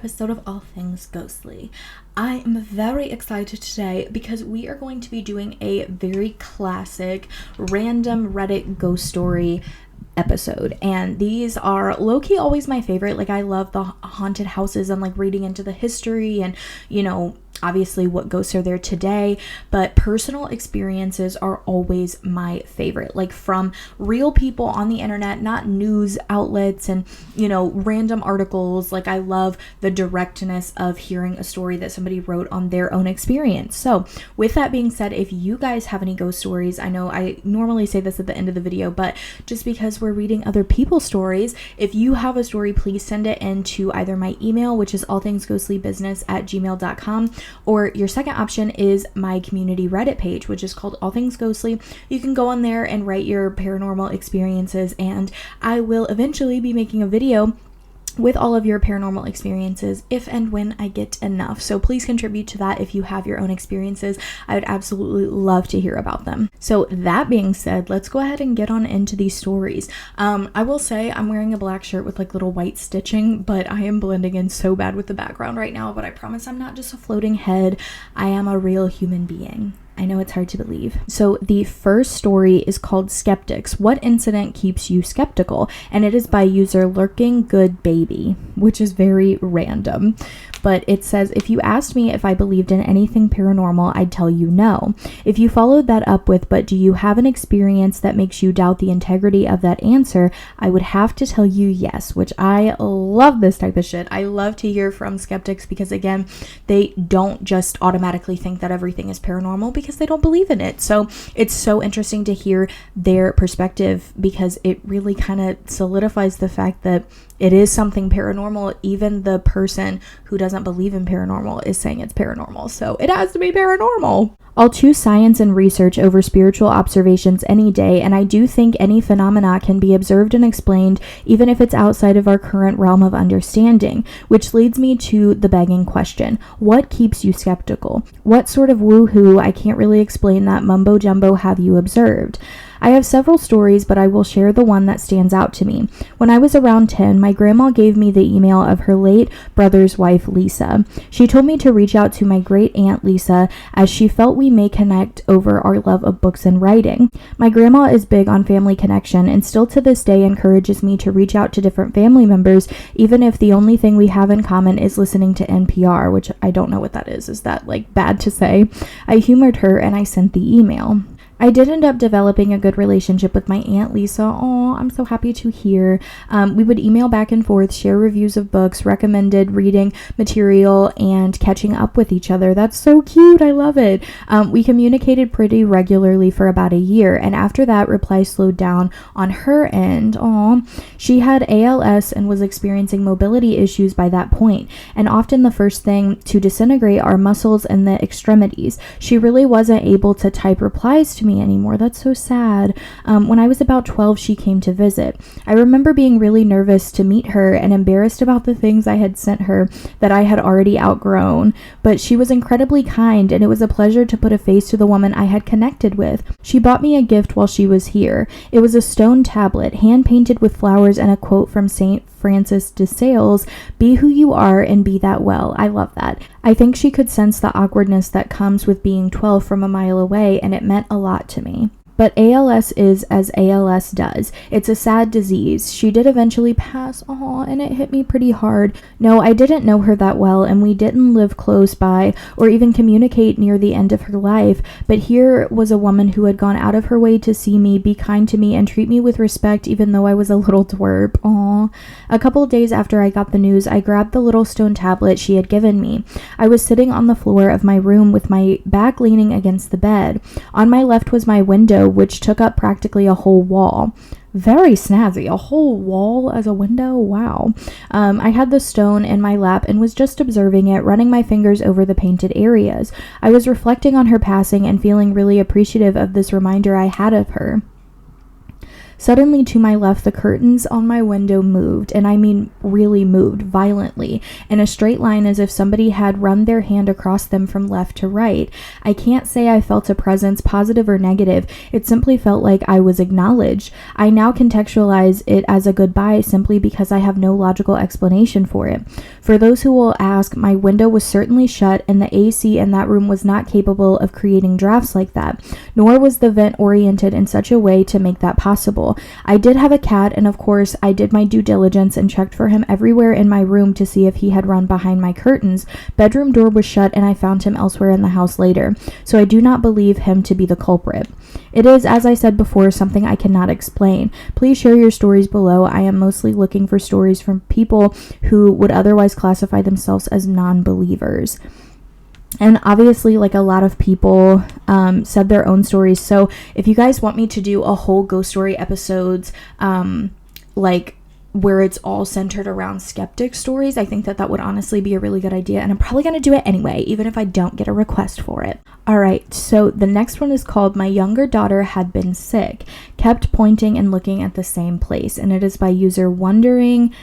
episode of All Things Ghostly. I am very excited today because we are going to be doing a very classic random Reddit ghost story episode, and these are low-key always my favorite. Like, I love the haunted houses and like reading into the history and, you know, obviously what ghosts are there today, but personal experiences are always my favorite, like from real people on the internet, not news outlets and, you know, random articles. Like, I love the directness of hearing a story that somebody wrote on their own experience. So with that being said, if you guys have any ghost stories, I know I normally say this at the end of the video, but just because we're reading other people's stories, if you have a story, please send it into either my email, which is allthingsghostlybusiness@gmail.com, or your second option is my community Reddit page, which is called All Things Ghostly. You can go on there and write your paranormal experiences, and I will eventually be making a video with all of your paranormal experiences if and when I get enough. So please contribute to that if you have your own experiences. I would absolutely love to hear about them. So that being said, let's go ahead and get on into these stories. I will say I'm wearing a black shirt with like little white stitching, but I am blending in so bad with the background right now, but I promise I'm not just a floating head. I am a real human being. I know it's hard to believe. So the first story is called Skeptics. What incident keeps you skeptical? And it is by user Lurking Good Baby, which is very random. But it says, if you asked me if I believed in anything paranormal, I'd tell you no. If you followed that up with, but do you have an experience that makes you doubt the integrity of that answer, I would have to tell you yes, which I love this type of shit. I love to hear from skeptics because, again, they don't just automatically think that everything is paranormal because they don't believe in it. So it's so interesting to hear their perspective because it really kind of solidifies the fact that it is something paranormal. Even the person who doesn't believe in paranormal is saying it's paranormal. So it has to be paranormal. I'll choose science and research over spiritual observations any day, and I do think any phenomena can be observed and explained even if it's outside of our current realm of understanding, which leads me to the begging question. What keeps you skeptical? What sort of woohoo, I can't really explain that mumbo jumbo, have you observed? I have several stories, but I will share the one that stands out to me. When I was around 10, my grandma gave me the email of her late brother's wife, Lisa. She told me to reach out to my great aunt Lisa as she felt we may connect over our love of books and writing. My grandma is big on family connection and still to this day encourages me to reach out to different family members, even if the only thing we have in common is listening to NPR, which I don't know what that is. Is that like bad to say? I humored her and I sent the email. I did end up developing a good relationship with my Aunt Lisa. Oh, I'm so happy to hear. We would email back and forth, share reviews of books, recommended reading material, and catching up with each other. That's so cute. I love it. We communicated pretty regularly for about a year, and after that, replies slowed down on her end. Oh, she had ALS and was experiencing mobility issues by that point, and often the first thing to disintegrate are muscles and the extremities. She really wasn't able to type replies to me anymore. That's so sad. When I was about 12, she came to visit. I remember being really nervous to meet her and embarrassed about the things I had sent her that I had already outgrown, but she was incredibly kind and it was a pleasure to put a face to the woman I had connected with. She bought me a gift while she was here. It was a stone tablet, hand-painted with flowers and a quote from St. Francis de Sales, "Be who you are and be that well." I love that. I think she could sense the awkwardness that comes with being 12 from a mile away, and it meant a lot to me. But ALS is as ALS does. It's a sad disease. She did eventually pass, and it hit me pretty hard. No, I didn't know her that well, and we didn't live close by or even communicate near the end of her life. But here was a woman who had gone out of her way to see me, be kind to me, and treat me with respect, even though I was a little twerp. A couple of days after I got the news, I grabbed the little stone tablet she had given me. I was sitting on the floor of my room with my back leaning against the bed. On my left was my window, which took up practically a whole wall. Very snazzy. A whole wall as a window? Wow. I had the stone in my lap and was just observing it, running my fingers over the painted areas. I was reflecting on her passing and feeling really appreciative of this reminder I had of her. Suddenly, to my left, the curtains on my window moved, and I mean really moved violently, in a straight line as if somebody had run their hand across them from left to right. I can't say I felt a presence, positive or negative. It simply felt like I was acknowledged. I now contextualize it as a goodbye simply because I have no logical explanation for it. For those who will ask, my window was certainly shut, and the AC in that room was not capable of creating drafts like that, nor was the vent oriented in such a way to make that possible. I did have a cat, and of course I did my due diligence and checked for him everywhere in my room to see if he had run behind my curtains. Bedroom door was shut, and I found him elsewhere in the house later, so I do not believe him to be the culprit. It is, as I said before, something I cannot explain. Please share your stories below. I am mostly looking for stories from people who would otherwise classify themselves as non-believers. And obviously, like, a lot of people said their own stories. So if you guys want me to do a whole ghost story episodes, like where it's all centered around skeptic stories, I think that would honestly be a really good idea. And I'm probably going to do it anyway, even if I don't get a request for it. All right, so the next one is called My Younger Daughter Had Been Sick, Kept Pointing and Looking at the Same Place. And it is by user Wondering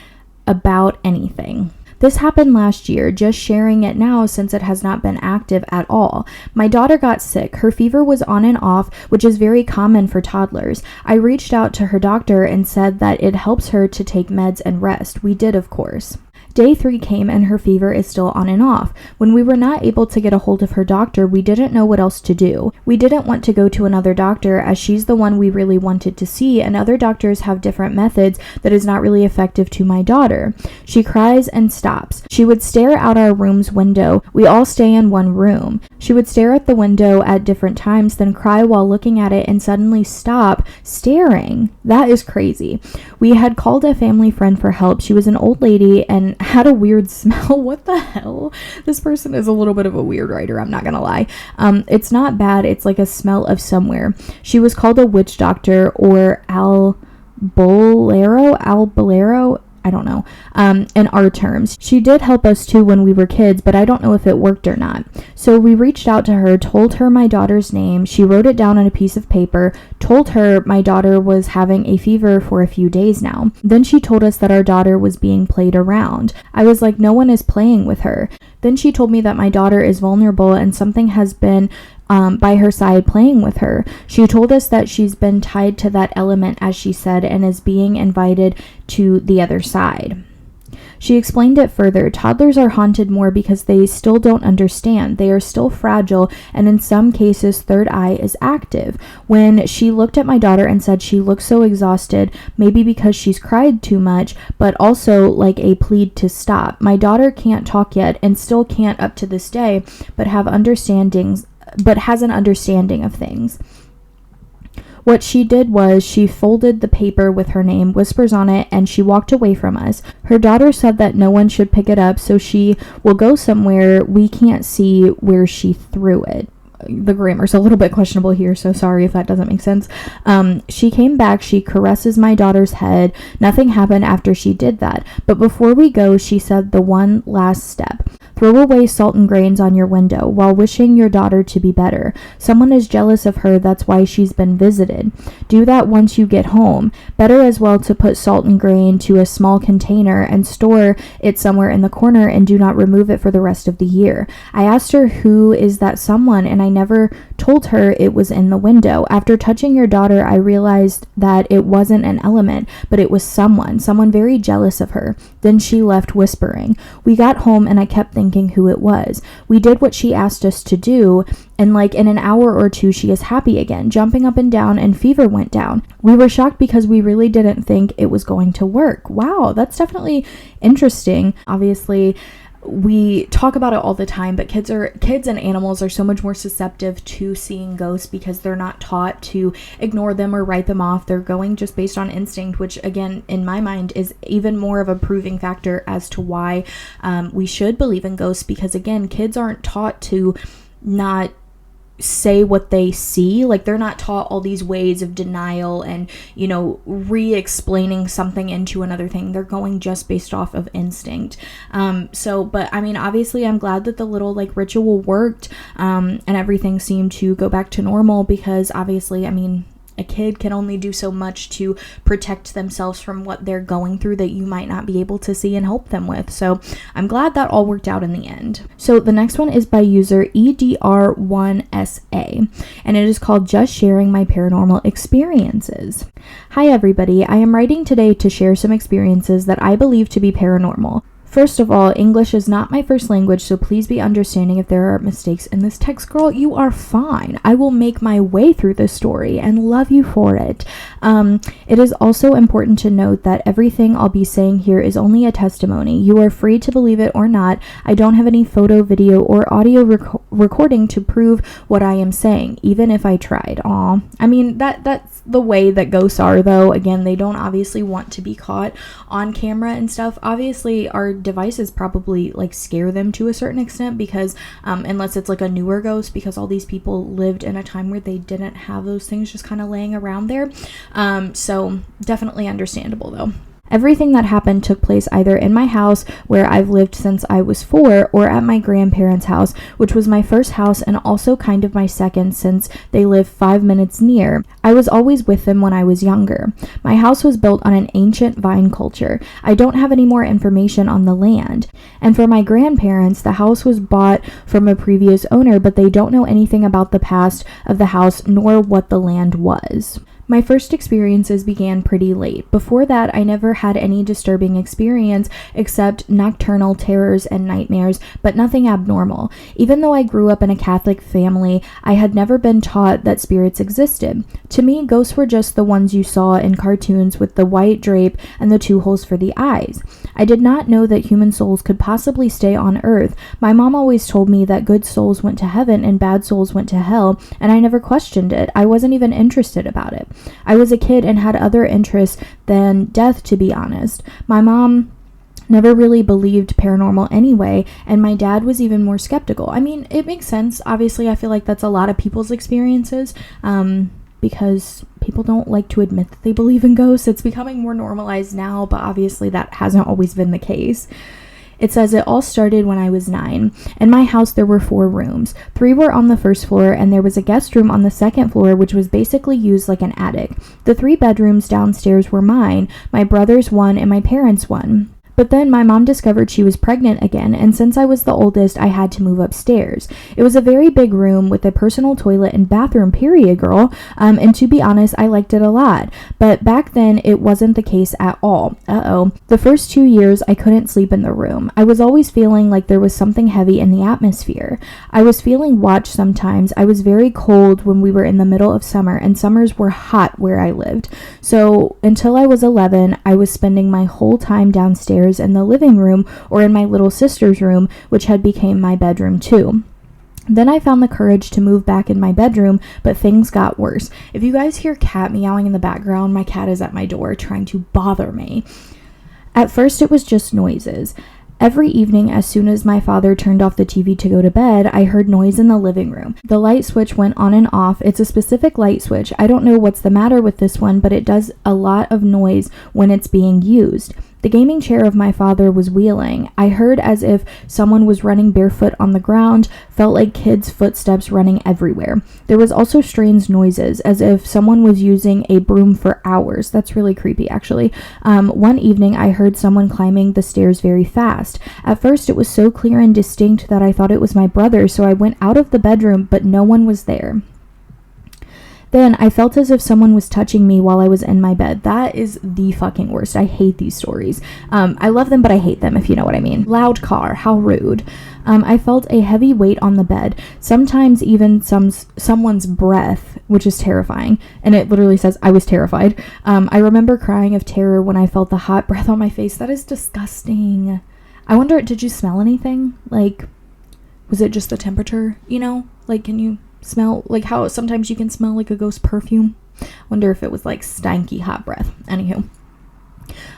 About Anything. This happened last year, just sharing it now since it has not been active at all. My daughter got sick. Her fever was on and off, which is very common for toddlers. I reached out to her doctor and said that it helps her to take meds and rest. We did, of course. Day 3 came and her fever is still on and off. When we were not able to get a hold of her doctor, we didn't know what else to do. We didn't want to go to another doctor as she's the one we really wanted to see, and other doctors have different methods that is not really effective to my daughter. She cries and stops. She would stare out our room's window. We all stay in one room. She would stare at the window at different times, then cry while looking at it and suddenly stop staring. That is crazy. We had called a family friend for help. She was an old lady and had a weird smell. What the hell? This person is a little bit of a weird writer, I'm not gonna lie. It's not bad, it's like a smell of somewhere. She was called a witch doctor or albolero, I don't know, in our terms. She did help us too when we were kids, but I don't know if it worked or not. So we reached out to her, told her my daughter's name. She wrote it down on a piece of paper, told her my daughter was having a fever for a few days now. Then she told us that our daughter was being played around. I was like, no one is playing with her. Then she told me that my daughter is vulnerable and something has been by her side playing with her. She told us that she's been tied to that element, as she said, and is being invited to the other side. She explained it further. Toddlers are haunted more because they still don't understand. They are still fragile, and in some cases, third eye is active. When she looked at my daughter and said she looks so exhausted, maybe because she's cried too much, but also like a plead to stop. My daughter can't talk yet and still can't up to this day, but has an understanding of things. What she did was she folded the paper with her name, whispers on it, and she walked away from us. Her daughter said that no one should pick it up, so she will go somewhere. We can't see where she threw it. The grammar's a little bit questionable here, so sorry if that doesn't make sense. She came back, she caresses my daughter's head. Nothing happened after she did that. But before we go, she said the one last step. Throw away salt and grains on your window while wishing your daughter to be better. Someone is jealous of her, that's why she's been visited. Do that once you get home. Better as well to put salt and grain to a small container and store it somewhere in the corner and do not remove it for the rest of the year. I asked her who is that someone, and I never told her it was in the window. After touching your daughter, I realized that it wasn't an element, but it was someone very jealous of her. Then she left whispering. We got home and I kept thinking who it was. We did what she asked us to do, and like in an hour or two she is happy again, jumping up and down, and fever went down. We were shocked because we really didn't think it was going to work. Wow, that's definitely interesting. Obviously, we talk about it all the time, but kids and animals are so much more susceptible to seeing ghosts because they're not taught to ignore them or write them off. They're going just based on instinct, which again, in my mind, is even more of a proving factor as to why we should believe in ghosts, because again, kids aren't taught to not say what they see. Like, they're not taught all these ways of denial and, you know, re-explaining something into another thing. They're going just based off of instinct. But I mean, obviously I'm glad that the little like ritual worked, and everything seemed to go back to normal, because obviously, I mean, a kid can only do so much to protect themselves from what they're going through that you might not be able to see and help them with. So I'm glad that all worked out in the end. So the next one is by user EDR1SA, and it is called Just Sharing My Paranormal Experiences. Hi everybody, I am writing today to share some experiences that I believe to be paranormal. First of all, English is not my first language, so please be understanding if there are mistakes in this text. Girl, you are fine. I will make my way through this story and love you for it. It is also important to note that everything I'll be saying here is only a testimony. You are free to believe it or not. I don't have any photo, video, or audio recording to prove what I am saying, even if I tried. Aw. I mean, that's the way that ghosts are, though. Again, they don't obviously want to be caught on camera and stuff. Obviously, our devices probably like scare them to a certain extent because unless it's like a newer ghost, because all these people lived in a time where they didn't have those things just kind of laying around there. So definitely understandable though. Everything that happened took place either in my house, where I've lived since I was 4, or at my grandparents' house, which was my first house and also kind of my second since they live 5 minutes near. I was always with them when I was younger. My house was built on an ancient vine culture. I don't have any more information on the land. And for my grandparents, the house was bought from a previous owner, but they don't know anything about the past of the house nor what the land was. My first experiences began pretty late. Before that, I never had any disturbing experience except nocturnal terrors and nightmares, but nothing abnormal. Even though I grew up in a Catholic family, I had never been taught that spirits existed. To me, ghosts were just the ones you saw in cartoons with the white drape and the 2 holes for the eyes. I did not know that human souls could possibly stay on Earth. My mom always told me that good souls went to heaven and bad souls went to hell, and I never questioned it. I wasn't even interested about it. I was a kid and had other interests than death, to be honest. My mom never really believed paranormal anyway, and my dad was even more skeptical. I mean, it makes sense. Obviously, I feel like that's a lot of people's experiences, because people don't like to admit that they believe in ghosts. It's becoming more normalized now, but obviously that hasn't always been the case. It says it all started when I was 9. In my house, there were 4 rooms. 3 were on the first floor, and there was a guest room on the second floor, which was basically used like an attic. The 3 bedrooms downstairs were mine, my brother's one, and my parents' one. But then my mom discovered she was pregnant again, and since I was the oldest, I had to move upstairs. It was a very big room with a personal toilet and bathroom, period, girl. And to be honest, I liked it a lot. But back then, it wasn't the case at all. The first 2 years, I couldn't sleep in the room. I was always feeling like there was something heavy in the atmosphere. I was feeling watched sometimes. I was very cold when we were in the middle of summer, and summers were hot where I lived. So until I was 11, I was spending my whole time downstairs in the living room or in my little sister's room, which had become my bedroom too. Then I found the courage to move back in my bedroom, but things got worse. If you guys hear cat meowing in the background, my cat is at my door trying to bother me. At first it was just noises. Every evening, as soon as my father turned off the TV to go to bed, I heard noise in the living room. The light switch went on and off. It's a specific light switch. I don't know what's the matter with this one, but it does a lot of noise when it's being used. The gaming chair of my father was wheeling. I heard as if someone was running barefoot on the ground, felt like kids' footsteps running everywhere. There was also strange noises, as if someone was using a broom for hours. That's really creepy, actually. One evening, I heard someone climbing the stairs very fast. At first, it was so clear and distinct that I thought it was my brother, so I went out of the bedroom, but no one was there. Then I felt as if someone was touching me while I was in my bed. That is the fucking worst. I hate these stories. I love them, but I hate them, if you know what I mean. Loud car. How rude. I felt a heavy weight on the bed. Sometimes even someone's breath, which is terrifying. And it literally says, I was terrified. I remember crying of terror when I felt the hot breath on my face. That is disgusting. I wonder, did you smell anything? Like, was it just the temperature? You know? Like, can you smell, like how sometimes you can smell like a ghost perfume? Wonder if it was like stanky hot breath. Anywho,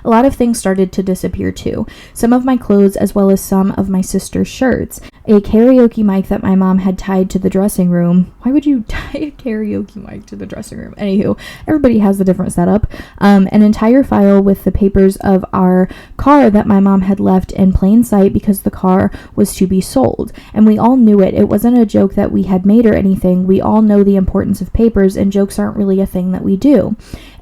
a lot of things started to disappear too. Some of my clothes as well as some of my sister's shirts. a karaoke mic that my mom had tied to the dressing room. Why would you tie a karaoke mic to the dressing room? Anywho, everybody has a different setup. An entire file with the papers of our car that my mom had left in plain sight because the car was to be sold. And we all knew it. It wasn't a joke that we had made or anything. We all know the importance of papers, and jokes aren't really a thing that we do.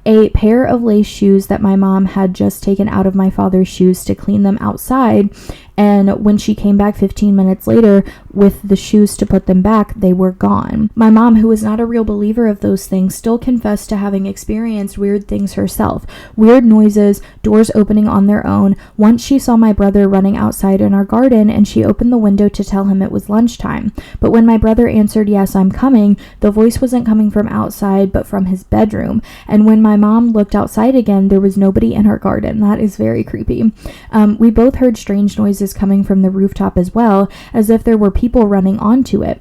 A pair of lace shoes that my mom had just taken out of my father's shoes to clean them outside, and when she came back 15 minutes later with the shoes to put them back, they were gone. My mom, who was not a real believer of those things, still confessed to having experienced weird things herself. Weird noises, doors opening on their own. Once she saw my brother running outside in our garden, and she opened the window to tell him it was lunchtime. But when my brother answered, "Yes, I'm coming," the voice wasn't coming from outside, but from his bedroom. And when my mom looked outside again, there was nobody in her garden. That is very creepy. We both heard strange noises coming from the rooftop as well, as if there were people running onto it.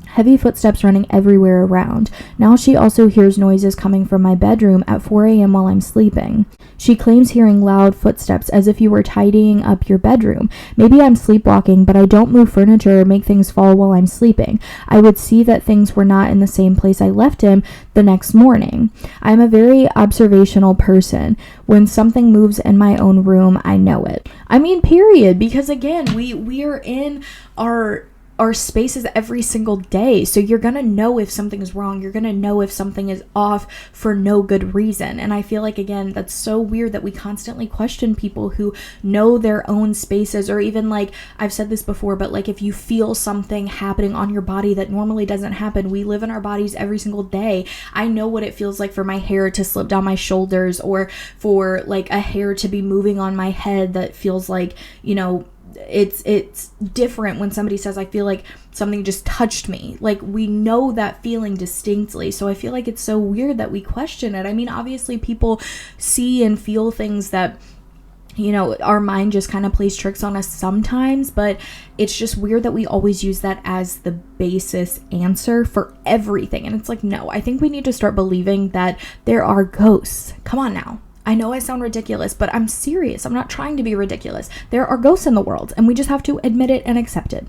Heavy footsteps running everywhere around. Now she also hears noises coming from my bedroom at 4 a.m. while I'm sleeping. She claims hearing loud footsteps as if you were tidying up your bedroom. Maybe I'm sleepwalking, but I don't move furniture or make things fall while I'm sleeping. I would see that things were not in the same place I left him the next morning. I'm a very observational person. When something moves in my own room, I know it. I mean, period. Because again, we are in our spaces every single day. So you're going to know if something is wrong. You're going to know if something is off for no good reason. And I feel like, again, that's so weird that we constantly question people who know their own spaces, or even, like, I've said this before, but like if you feel something happening on your body that normally doesn't happen, we live in our bodies every single day. I know what it feels like for my hair to slip down my shoulders, or for like a hair to be moving on my head that feels like, you know, it's different when somebody says, I feel like something just touched me. Like, we know that feeling distinctly. So I feel like it's so weird that we question it. I mean, obviously people see and feel things that, you know, our mind just kind of plays tricks on us sometimes, but it's just weird that we always use that as the basis answer for everything. And it's like, no, I think we need to start believing that there are ghosts. Come on now. I know I sound ridiculous, but I'm serious. I'm not trying to be ridiculous. There are ghosts in the world, and we just have to admit it and accept it.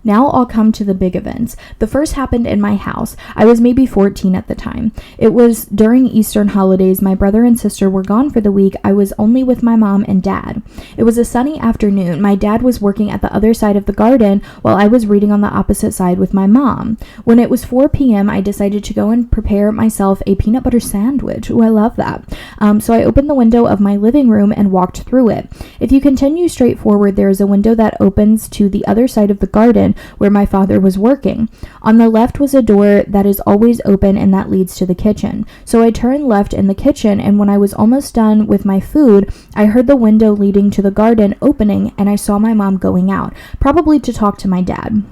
Now I'll come to the big events. The first happened in my house. I was maybe 14 at the time. It was during Eastern holidays. My brother and sister were gone for the week. I was only with my mom and dad. It was a sunny afternoon. My dad was working at the other side of the garden while I was reading on the opposite side with my mom. When it was 4 p.m., I decided to go and prepare myself a peanut butter sandwich. Ooh, I love that. So I opened the window of my living room and walked through it. If you continue straight forward, there is a window that opens to the other side of the garden where my father was working. On the left was a door that is always open, and that leads to the kitchen. So I turned left in the kitchen, and when I was almost done with my food, I heard the window leading to the garden opening, and I saw my mom going out, probably to talk to my dad.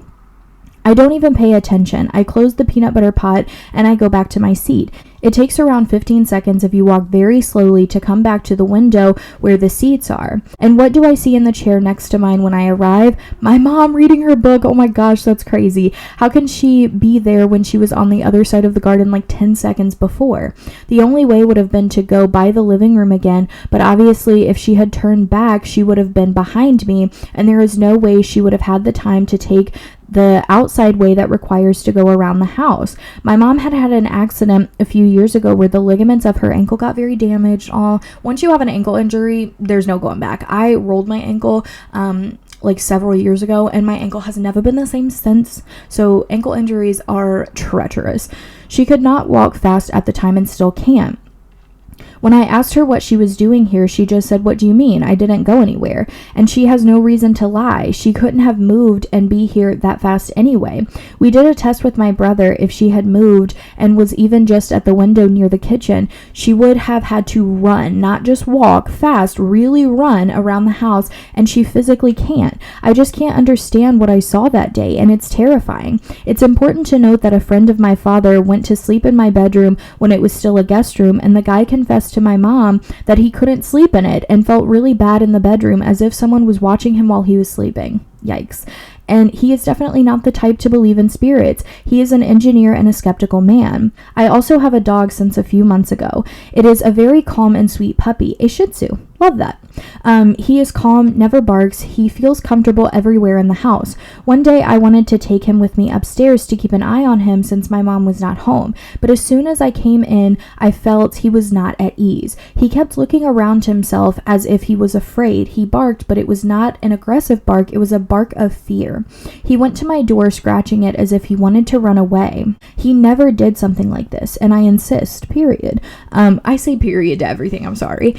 I don't even pay attention. I close the peanut butter pot and I go back to my seat. It takes around 15 seconds if you walk very slowly to come back to the window where the seats are. And what do I see in the chair next to mine when I arrive? My mom reading her book. Oh my gosh, that's crazy. How can she be there when she was on the other side of the garden like 10 seconds before? The only way would have been to go by the living room again, but obviously if she had turned back, she would have been behind me, and there is no way she would have had the time to take the outside way that requires to go around the house. My mom had an accident a few years ago where the ligaments of her ankle got very damaged. Once you have an ankle injury, there's no going back. I rolled my ankle like several years ago, and my ankle has never been the same since. So ankle injuries are treacherous. She could not walk fast at the time and still can't. When I asked her what she was doing here, she just said, "What do you mean? I didn't go anywhere." And she has no reason to lie. She couldn't have moved and be here that fast anyway. We did a test with my brother. If she had moved and was even just at the window near the kitchen, she would have had to run, not just walk fast, really run around the house, and she physically can't. I just can't understand what I saw that day, and it's terrifying. It's important to note that a friend of my father went to sleep in my bedroom when it was still a guest room, and the guy confessed to my mom that he couldn't sleep in it and felt really bad in the bedroom, as if someone was watching him while he was sleeping. Yikes. And he is definitely not the type to believe in spirits. He is an engineer and a skeptical man. I also have a dog since a few months ago. It is a very calm and sweet puppy, a Shih Tzu. Love that. He is calm, never barks. He feels comfortable everywhere in the house. One day I wanted to take him with me upstairs to keep an eye on him since my mom was not home. But as soon as I came in, I felt he was not at ease. He kept looking around himself as if he was afraid. He barked, but it was not an aggressive bark. It was a bark of fear. He went to my door, scratching it as if he wanted to run away. He never did something like this, and I insist, period. I say period to everything, I'm sorry.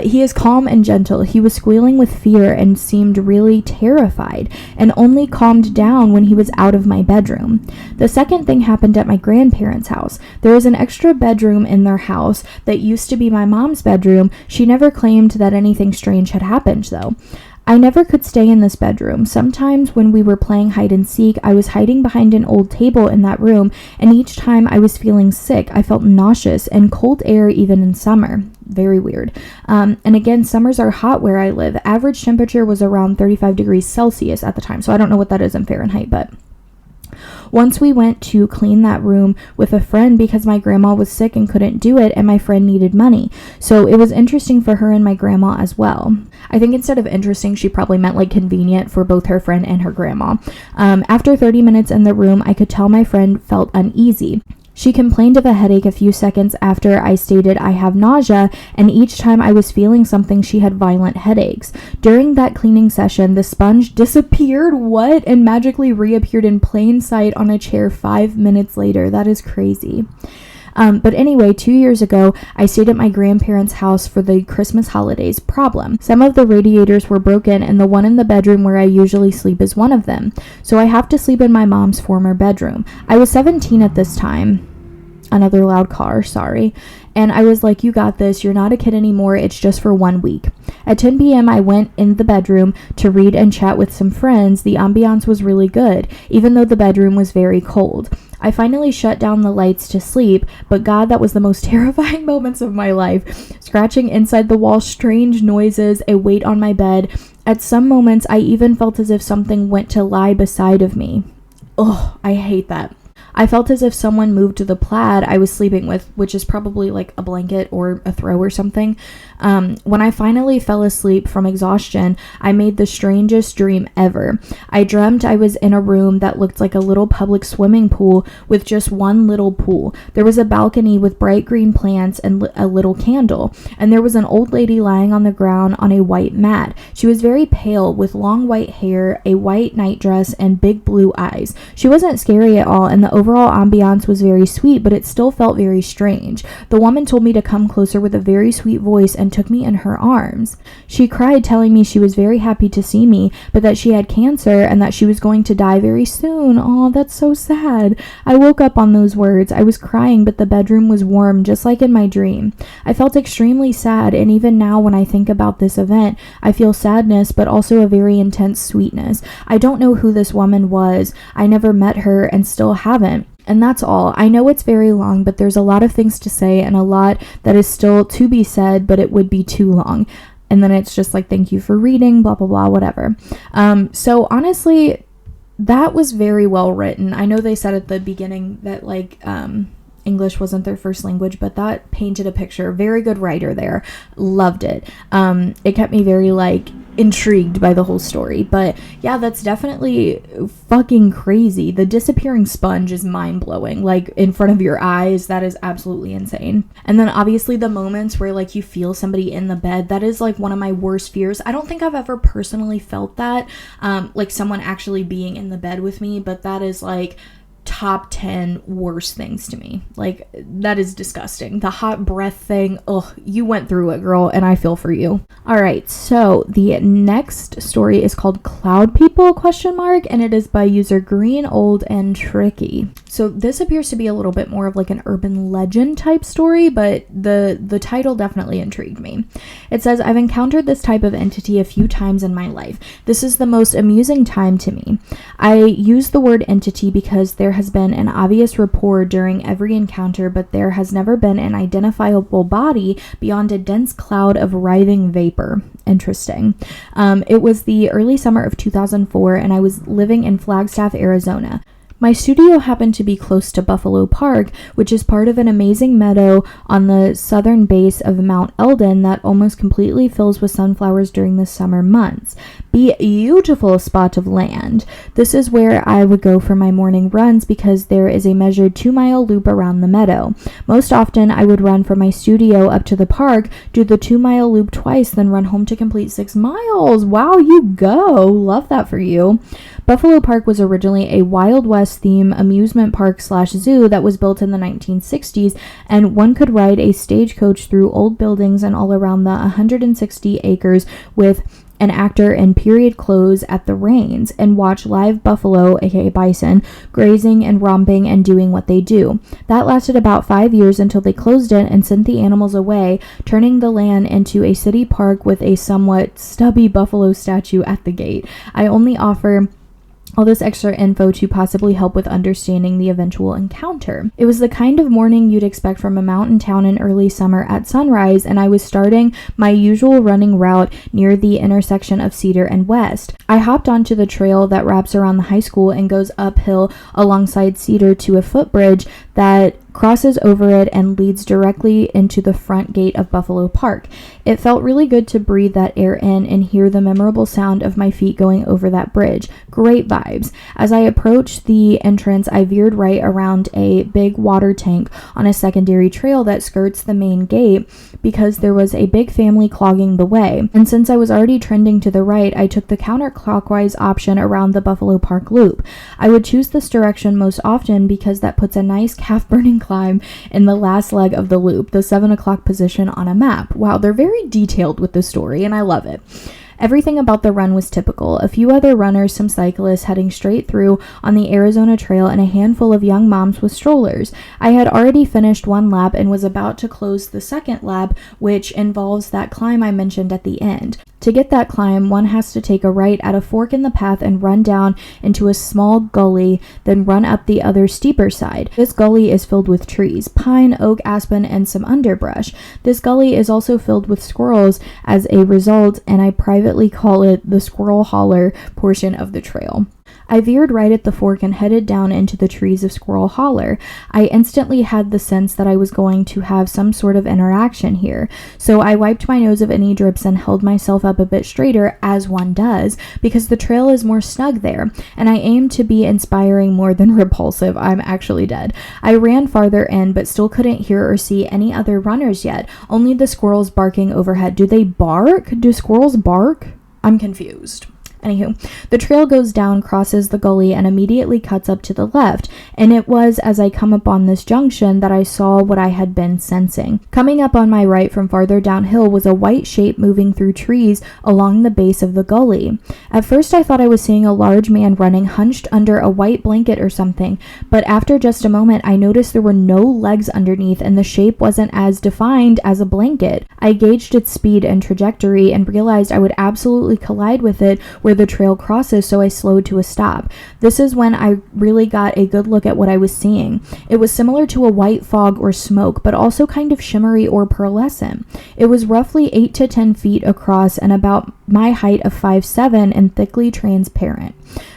He is calm and gentle. He was squealing with fear and seemed really terrified, and only calmed down when he was out of my bedroom. The second thing happened at my grandparents' house. There is an extra bedroom in their house that used to be my mom's bedroom. She never claimed that anything strange had happened, though. I never could stay in this bedroom. Sometimes when we were playing hide and seek, I was hiding behind an old table in that room, and each time I was feeling sick. I felt nauseous and cold air even in summer. Very weird. And again, summers are hot where I live. Average temperature was around 35 degrees Celsius at the time, so I don't know what that is in Fahrenheit, but once we went to clean that room with a friend because my grandma was sick and couldn't do it, and my friend needed money. So it was interesting for her and my grandma as well. I think instead of interesting, she probably meant like convenient for both her friend and her grandma. After 30 minutes in the room, I could tell my friend felt uneasy. She complained of a headache a few seconds after I stated I have nausea, and each time I was feeling something, she had violent headaches. During that cleaning session, the sponge disappeared, and magically reappeared in plain sight on a chair 5 minutes later. That is crazy. But anyway, 2 years ago, I stayed at my grandparents' house for the Christmas holidays. Problem: some of the radiators were broken, and the one in the bedroom where I usually sleep is one of them. So I have to sleep in my mom's former bedroom. I was 17 at this time. Another loud car, sorry. And I was like, you got this. You're not a kid anymore. It's just for 1 week. At 10 p.m., I went in the bedroom to read and chat with some friends. The ambiance was really good, even though the bedroom was very cold. I finally shut down the lights to sleep, but God, that was the most terrifying moments of my life. Scratching inside the wall, strange noises, a weight on my bed. At some moments, I even felt as if something went to lie beside of me. Oh, I hate that. I felt as if someone moved to the plaid I was sleeping with, which is probably like a blanket or a throw or something. When I finally fell asleep from exhaustion, I made the strangest dream ever. I dreamt I was in a room that looked like a little public swimming pool with just one little pool. There was a balcony with bright green plants and a little candle, and there was an old lady lying on the ground on a white mat. She was very pale with long white hair, a white nightdress, and big blue eyes. She wasn't scary at all, and the overall ambiance was very sweet, but it still felt very strange. The woman told me to come closer with a very sweet voice and took me in her arms. She cried, telling me she was very happy to see me, but that she had cancer and that she was going to die very soon. Oh, that's so sad. I woke up on those words. I was crying, but the bedroom was warm, just like in my dream. I felt extremely sad, and even now when I think about this event, I feel sadness, but also a very intense sweetness. I don't know who this woman was. I never met her and still haven't. And that's all. I know it's very long, but there's a lot of things to say and a lot that is still to be said, but it would be too long. And then it's just like, thank you for reading, blah, blah, blah, whatever. So honestly, that was very well written. I know they said at the beginning that like, English wasn't their first language, but that painted a picture. Very good writer there. Loved it. It kept me very like intrigued by the whole story. But yeah, that's definitely fucking crazy. The disappearing sponge is mind-blowing. Like in front of your eyes, that is absolutely insane. And then obviously the moments where like you feel somebody in the bed, that is like one of my worst fears. I don't think I've ever personally felt that, like someone actually being in the bed with me, but that is like top 10 worst things to me. Like that is disgusting. The hot breath thing, ugh, you went through it, girl, and I feel for you. All right, so the next story is called Cloud People ? And it is by user Green, Old, and Tricky. So this appears to be a little bit more of like an urban legend type story, but the title definitely intrigued me. It says, I've encountered this type of entity a few times in my life. This is the most amusing time to me. I use the word entity because there has been an obvious rapport during every encounter, but there has never been an identifiable body beyond a dense cloud of writhing vapor. Interesting. It was the early summer of 2004, and I was living in Flagstaff, Arizona. My studio happened to be close to Buffalo Park, which is part of an amazing meadow on the southern base of Mount Eldon that almost completely fills with sunflowers during the summer months. Beautiful spot of land. This is where I would go for my morning runs because there is a measured 2-mile loop around the meadow. Most often I would run from my studio up to the park, do the 2-mile loop twice, then run home to complete 6 miles. Wow, you go. Love that for you. Buffalo Park was originally a Wild West theme amusement park / zoo that was built in the 1960s, and one could ride a stagecoach through old buildings and all around the 160 acres with an actor in period clothes at the reins and watch live buffalo, aka bison, grazing and romping and doing what they do. That lasted about 5 years until they closed it and sent the animals away, turning the land into a city park with a somewhat stubby buffalo statue at the gate. I only offer all this extra info to possibly help with understanding the eventual encounter. It was the kind of morning you'd expect from a mountain town in early summer at sunrise, and I was starting my usual running route near the intersection of Cedar and West. I hopped onto the trail that wraps around the high school and goes uphill alongside Cedar to a footbridge that crosses over it and leads directly into the front gate of Buffalo Park. It felt really good to breathe that air in and hear the memorable sound of my feet going over that bridge. Great vibes. As I approached the entrance, I veered right around a big water tank on a secondary trail that skirts the main gate because there was a big family clogging the way. And since I was already trending to the right, I took the counterclockwise option around the Buffalo Park loop. I would choose this direction most often because that puts a nice calf-burning climb in the last leg of the loop, the 7 o'clock position on a map. Wow, they're very detailed with the story, and I love it. Everything about the run was typical. A few other runners, some cyclists heading straight through on the Arizona Trail, and a handful of young moms with strollers. I had already finished one lap and was about to close the second lap, which involves that climb I mentioned at the end. To get that climb, one has to take a right at a fork in the path and run down into a small gully, then run up the other steeper side. This gully is filled with trees, pine, oak, aspen, and some underbrush. This gully is also filled with squirrels as a result, and I privately call it the squirrel holler portion of the trail. I veered right at the fork and headed down into the trees of Squirrel Holler. I instantly had the sense that I was going to have some sort of interaction here, so I wiped my nose of any drips and held myself up a bit straighter, as one does, because the trail is more snug there, and I aimed to be inspiring more than repulsive. I'm actually dead. I ran farther in, but still couldn't hear or see any other runners yet, only the squirrels barking overhead. Do they bark? Do squirrels bark? I'm confused. Anywho, the trail goes down, crosses the gully, and immediately cuts up to the left, and it was as I come upon this junction that I saw what I had been sensing. Coming up on my right from farther downhill was a white shape moving through trees along the base of the gully. At first I thought I was seeing a large man running hunched under a white blanket or something, but after just a moment I noticed there were no legs underneath and the shape wasn't as defined as a blanket. I gauged its speed and trajectory and realized I would absolutely collide with it where the trail crosses, so I slowed to a stop. This is when I really got a good look at what I was seeing. It was similar to a white fog or smoke, but also kind of shimmery or pearlescent. It was roughly 8 to 10 feet across and about my height of 5'7" and thickly transparent.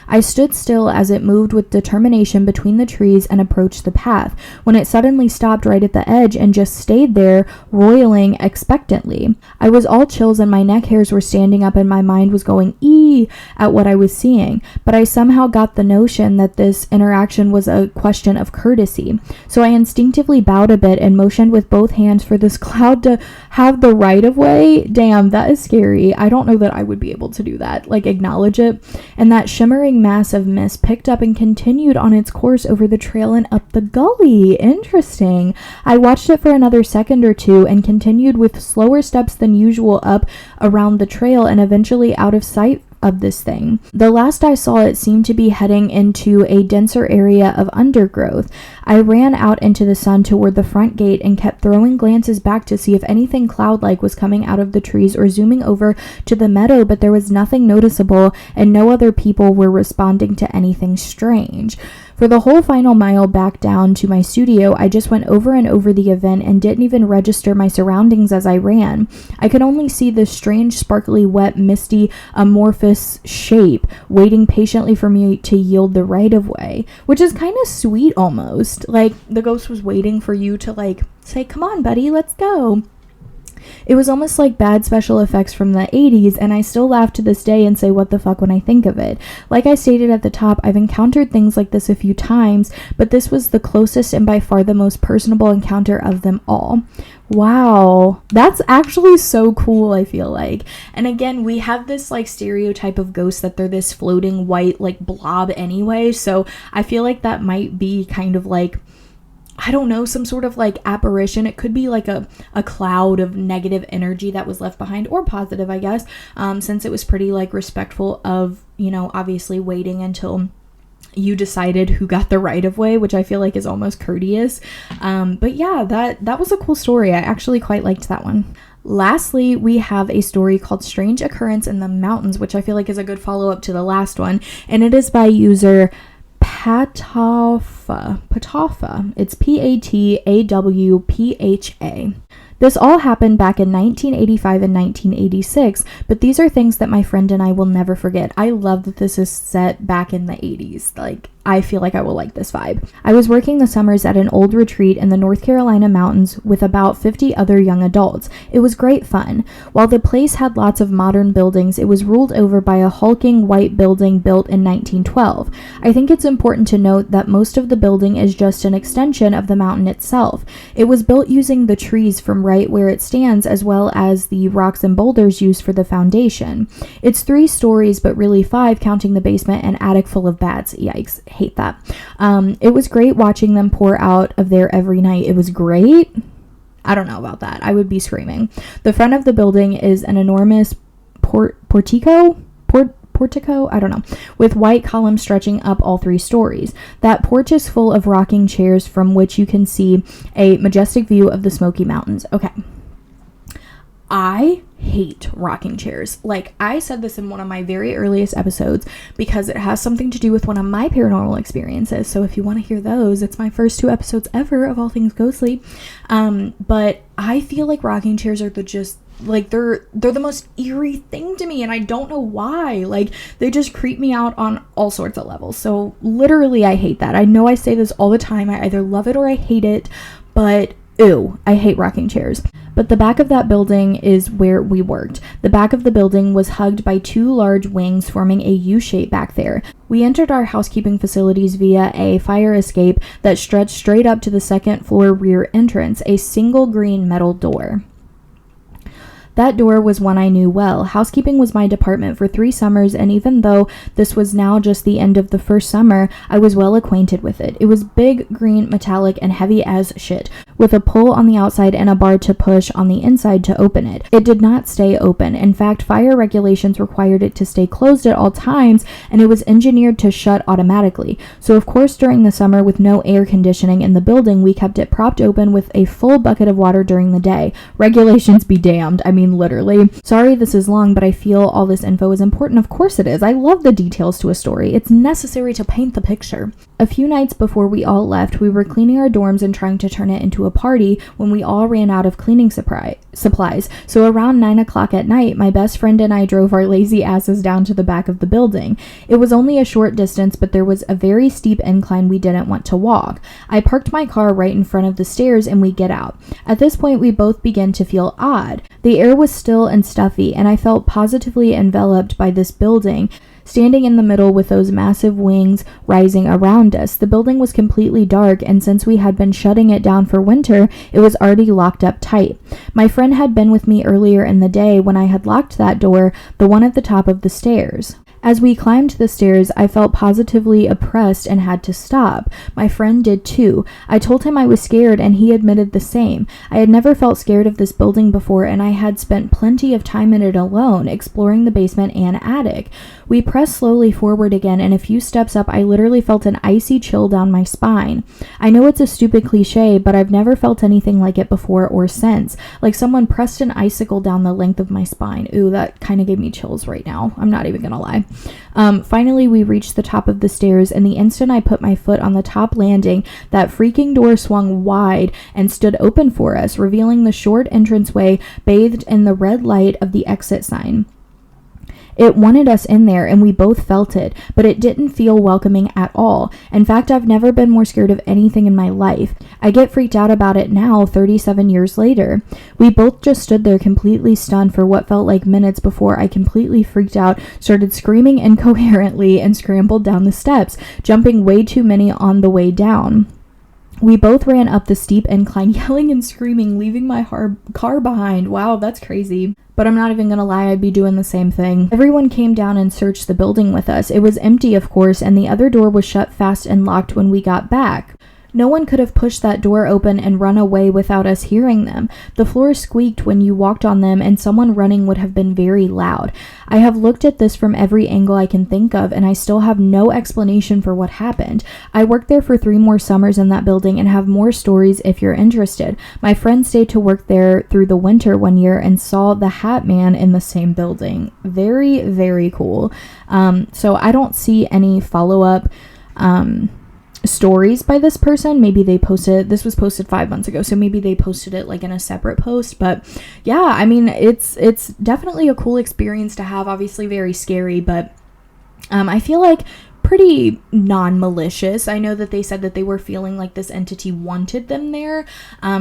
I stood still as it moved with determination between the trees and approached the path, when it suddenly stopped right at the edge and just stayed there, roiling expectantly. I was all chills and my neck hairs were standing up and my mind was going ee at what I was seeing, but I somehow got the notion that this interaction was a question of courtesy. So I instinctively bowed a bit and motioned with both hands for this cloud to have the right of way. Damn, that is scary. I don't know that I would be able to do that, like acknowledge it. And that shimmering mass of mist picked up and continued on its course over the trail and up the gully. Interesting. I watched it for another second or two and continued with slower steps than usual up around the trail and eventually out of sight of this thing. The last I saw, it seemed to be heading into a denser area of undergrowth. I ran out into the sun toward the front gate and kept throwing glances back to see if anything cloud-like was coming out of the trees or zooming over to the meadow, but there was nothing noticeable and no other people were responding to anything strange. For the whole final mile back down to my studio, I just went over and over the event and didn't even register my surroundings as I ran. I could only see this strange, sparkly, wet, misty, amorphous amorphous shape, waiting patiently for me to yield the right of way, which is kind of sweet almost. Like, the ghost was waiting for you to, like, say, come on, buddy, let's go. It was almost like bad special effects from the 80s, and I still laugh to this day and say what the fuck when I think of it. Like I stated at the top, I've encountered things like this a few times, but this was the closest and by far the most personable encounter of them all. Wow, that's actually so cool, I feel like. And again, we have this like stereotype of ghosts that they're this floating white like blob anyway, so I feel like that might be kind of like, I don't know, some sort of like apparition. It could be like a cloud of negative energy that was left behind, or positive, I guess, since it was pretty like respectful of, you know, obviously waiting until you decided who got the right of way, which I feel like is almost courteous. But yeah, that was a cool story. I actually quite liked that one. Lastly, we have a story called Strange Occurrence in the Mountains, which I feel like is a good follow-up to the last one, and it is by user Patawfa. It's Patawpha. This all happened back in 1985 and 1986, but these are things that my friend and I will never forget. I love that this is set back in the 80s. Like, I feel like I will like this vibe. I was working the summers at an old retreat in the North Carolina mountains with about 50 other young adults. It was great fun. While the place had lots of modern buildings, it was ruled over by a hulking white building built in 1912. I think it's important to note that most of the building is just an extension of the mountain itself. It was built using the trees from right where it stands, as well as the rocks and boulders used for the foundation. It's 3 stories, but really 5 counting the basement and attic full of bats. Yikes. Hate that. It was great watching them pour out of there every night. It was great. I don't know about that. I would be screaming. The front of the building is an enormous portico, I don't know, with white columns stretching up all 3 stories. That porch is full of rocking chairs from which you can see a majestic view of the Smoky Mountains. Okay. I hate rocking chairs. Like, I said this in one of my very earliest episodes because it has something to do with one of my paranormal experiences. So if you want to hear those, it's my first 2 episodes ever of All Things Ghostly. But I feel like rocking chairs are they're the most eerie thing to me, and I don't know why. Like, they just creep me out on all sorts of levels. So literally, I hate that. I know I say this all the time. I either love it or I hate it, but ew, I hate rocking chairs. But the back of that building is where we worked. The back of the building was hugged by 2 large wings forming a U shape back there. We entered our housekeeping facilities via a fire escape that stretched straight up to the 2nd floor rear entrance, a single green metal door. That door was one I knew well. Housekeeping was my department for 3 summers, and even though this was now just the end of the first summer, I was well acquainted with it. It was big, green, metallic, and heavy as shit, with a pull on the outside and a bar to push on the inside to open it. It did not stay open. In fact, fire regulations required it to stay closed at all times, and it was engineered to shut automatically. So of course, during the summer, with no air conditioning in the building, we kept it propped open with a full bucket of water during the day. Regulations be damned. I mean, literally. Sorry this is long, but I feel all this info is important. Of course it is. I love the details to a story. It's necessary to paint the picture. A few nights before we all left, we were cleaning our dorms and trying to turn it into a party when we all ran out of cleaning supplies. So around 9 o'clock at night, my best friend and I drove our lazy asses down to the back of the building. It was only a short distance, but there was a very steep incline we didn't want to walk. I parked my car right in front of the stairs and we get out. At this point, we both began to feel odd. The air was still and stuffy, and I felt positively enveloped by this building, standing in the middle with those massive wings rising around us. The building was completely dark, and since we had been shutting it down for winter, it was already locked up tight. My friend had been with me earlier in the day when I had locked that door, the one at the top of the stairs. As we climbed the stairs, I felt positively oppressed and had to stop. My friend did too. I told him I was scared, and he admitted the same. I had never felt scared of this building before, and I had spent plenty of time in it alone, exploring the basement and attic. We pressed slowly forward again, and a few steps up, I literally felt an icy chill down my spine. I know it's a stupid cliche, but I've never felt anything like it before or since. Like someone pressed an icicle down the length of my spine. Ooh, that kind of gave me chills right now. I'm not even gonna lie. Finally, we reached the top of the stairs, and the instant I put my foot on the top landing, that freaking door swung wide and stood open for us, revealing the short entranceway bathed in the red light of the exit sign. It wanted us in there, and we both felt it, but it didn't feel welcoming at all. In fact, I've never been more scared of anything in my life. I get freaked out about it now, 37 years later. We both just stood there completely stunned for what felt like minutes before I completely freaked out, started screaming incoherently, and scrambled down the steps, jumping way too many on the way down. We both ran up the steep incline, yelling and screaming, leaving my car behind. Wow, that's crazy. But I'm not even gonna lie, I'd be doing the same thing. Everyone came down and searched the building with us. It was empty, of course, and the other door was shut fast and locked when we got back. No one could have pushed that door open and run away without us hearing them. The floor squeaked when you walked on them, and someone running would have been very loud. I have looked at this from every angle I can think of, and I still have no explanation for what happened. I worked there for 3 more summers in that building and have more stories if you're interested. My friend stayed to work there through the winter one year and saw the Hat Man in the same building. Very, very cool. So I don't see any follow-up stories by this person. Maybe they posted, this was posted 5 months ago, so maybe they posted it like in a separate post. But yeah, I mean, it's definitely a cool experience to have. Obviously very scary, but I feel like pretty non-malicious. I know that they said that they were feeling like this entity wanted them there,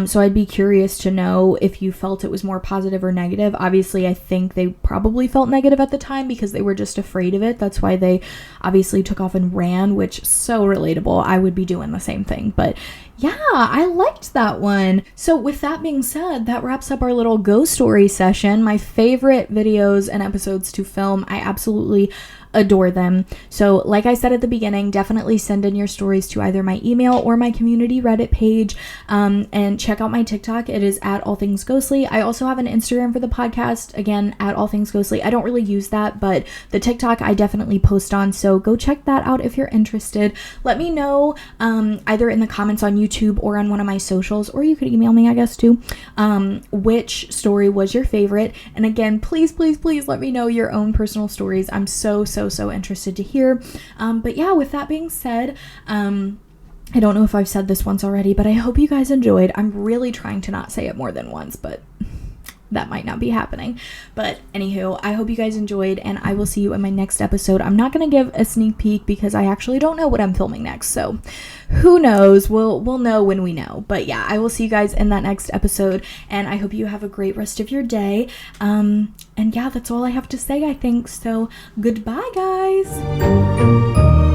so I'd be curious to know if you felt it was more positive or negative. Obviously, I think they probably felt negative at the time because they were just afraid of it. That's why they obviously took off and ran, which is so relatable. I would be doing the same thing. But yeah, I liked that one. So with that being said, that wraps up our little ghost story session. My favorite videos and episodes to film. I absolutely adore them. So like I said at the beginning, definitely send in your stories to either my email or my community Reddit page, and check out my TikTok. It is at allthingsghostly. I also have an Instagram for the podcast, again, at allthingsghostly. I don't really use that, but the TikTok I definitely post on, so go check that out if you're interested. Let me know either in the comments on YouTube or on one of my socials, or you could email me, I guess, too, which story was your favorite. And again, please let me know your own personal stories. I'm so interested to hear. But yeah, with that being said, I don't know if I've said this once already, but I hope you guys enjoyed. I'm really trying to not say it more than once, but that might not be happening. But anywho, I hope you guys enjoyed, and I will see you in my next episode. I'm not going to give a sneak peek because I actually don't know what I'm filming next, so who knows? We'll know when we know. But yeah, I will see you guys in that next episode, and I hope you have a great rest of your day. And yeah, that's all I have to say, I think. So goodbye, guys.